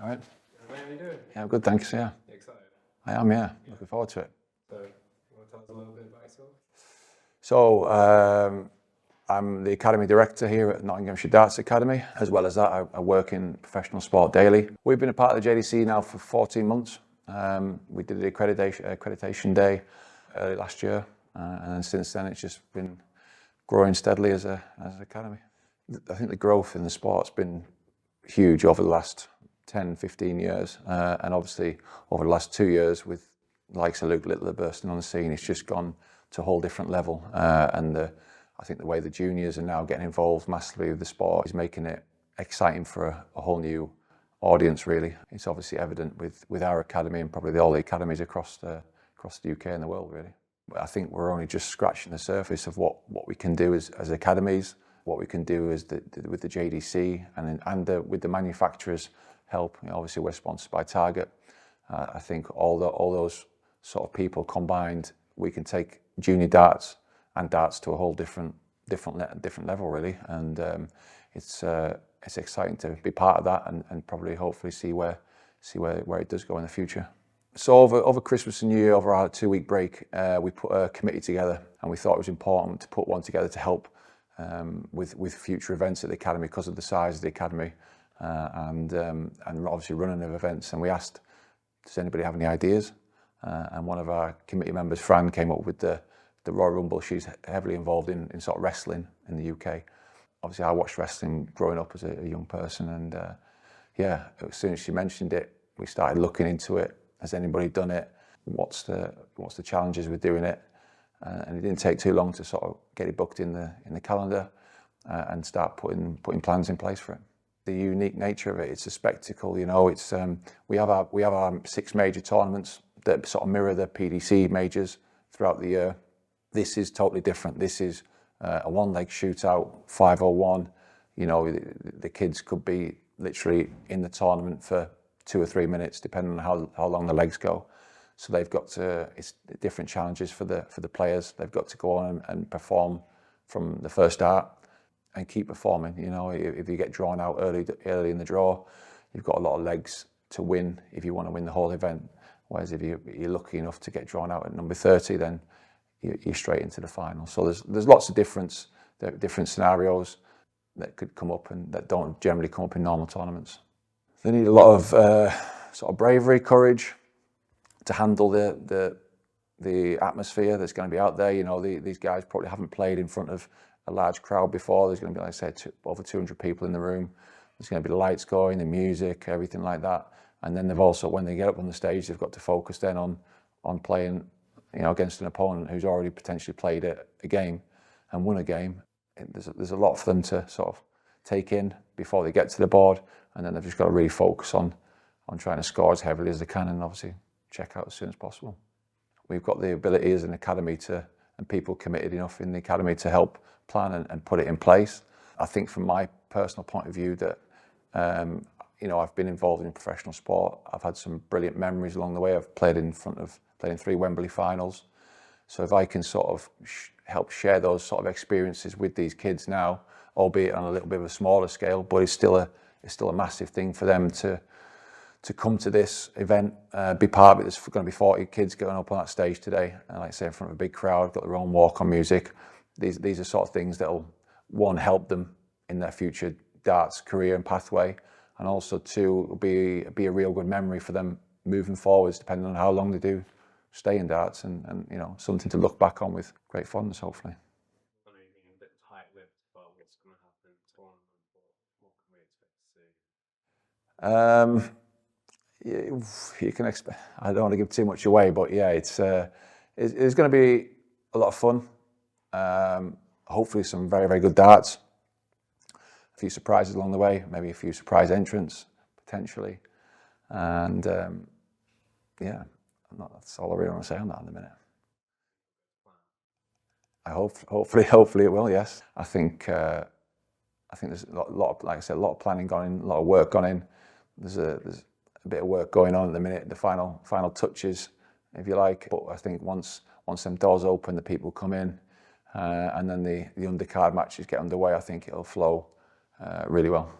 All right. How are you doing? Yeah, I'm good, thanks. Yeah. You excited? I am, yeah. Looking forward to it. So, you want to tell us a little bit about yourself? So, I'm the Academy Director here at Nottinghamshire Darts Academy. As well as that, I work in professional sport daily. We've been a part of the JDC now for 14 months. We did the accreditation day early last year, and since then it's just been growing steadily as an academy. I think the growth in the sport's been huge over the last 10, 15 years, and obviously over the last 2 years with the likes of Luke Littler bursting on the scene, it's just gone to a whole different level, and I think the way the juniors are now getting involved massively with the sport is making it exciting for a whole new audience, really. It's obviously evident with our academy and probably all the academies across the UK and the world, really. I think we're only just scratching the surface of what we can do as academies, what we can do with the JDC and with the manufacturers' help. You know, obviously, we're sponsored by Target. I think all those sort of people combined, we can take junior darts and darts to a whole different level, really. And it's exciting to be part of that and probably hopefully see where it does go in the future. So over Christmas and New Year, over our 2-week break, we put a committee together, and we thought it was important to put one together to help with future events at the academy because of the size of the academy and obviously running of events. And we asked, does anybody have any ideas? And one of our committee members, Fran, came up with the Royal Rumble. She's heavily involved in sort of wrestling in the UK. Obviously, I watched wrestling growing up as a young person, and yeah, as soon as she mentioned it, we started looking into it. Has anybody done it? What's the challenges with doing it? And it didn't take too long to sort of get it booked in the calendar and start putting plans in place for it. The unique nature of it, it's a spectacle. You know, it's we have our 6 major tournaments that sort of mirror the PDC majors throughout the year. This is totally different. This is a one-leg shootout, 501. You know, the kids could be literally in the tournament for 2 or 3 minutes, depending on how long the legs go. So they've got to, it's different challenges for the players. They've got to go on and perform from the first start and keep performing. You know, if you get drawn out early in the draw, you've got a lot of legs to win if you want to win the whole event. Whereas if you're lucky enough to get drawn out at number 30, then you're straight into the final. So there's lots of different scenarios that could come up and that don't generally come up in normal tournaments. They need a lot of sort of bravery, courage to handle the atmosphere that's going to be out there. You know, these guys probably haven't played in front of a large crowd before. There's going to be, like I said, over 200 people in the room. There's going to be the lights going, the music, everything like that. And then they've also, when they get up on the stage, they've got to focus then on playing, you know, against an opponent who's already potentially played a game and won a game. There's a lot for them to sort of take in before they get to the board, and then they've just got to really focus on trying to score as heavily as they can and obviously check out as soon as possible. We've got the ability as an academy and people committed enough in the academy to help plan and put it in place. I think from my personal point of view that, you know, I've been involved in professional sport. I've had some brilliant memories along the way. I've played in 3 Wembley finals. So if I can sort of help share those sort of experiences with these kids now, albeit on a little bit of a smaller scale, but it's still a massive thing for them to come to this event, be part of it. There's going to be 40 kids going up on that stage today, and like I say, in front of a big crowd, got their own walk-on music. These are sort of things that'll, one, help them in their future darts career and pathway, and also two, be a real good memory for them moving forwards, depending on how long they do stay in darts, and you know, something to look back on with great fondness, hopefully. I know you've been a bit tight-lipped about what's going to happen in the tournament, but what can we expect to see? You can expect. I don't want to give too much away, but yeah, it's going to be a lot of fun. Hopefully, some very, very good darts. A few surprises along the way, maybe a few surprise entrants potentially, and yeah, that's all I really want to say on that in a minute. I hopefully it will. Yes, I think there's a lot of, like I said, a lot of planning gone in, a lot of work gone in. There's a bit of work going on at the minute, the final touches, if you like. But I think once them doors open, the people come in, and then the undercard matches get underway, I think it'll flow really well.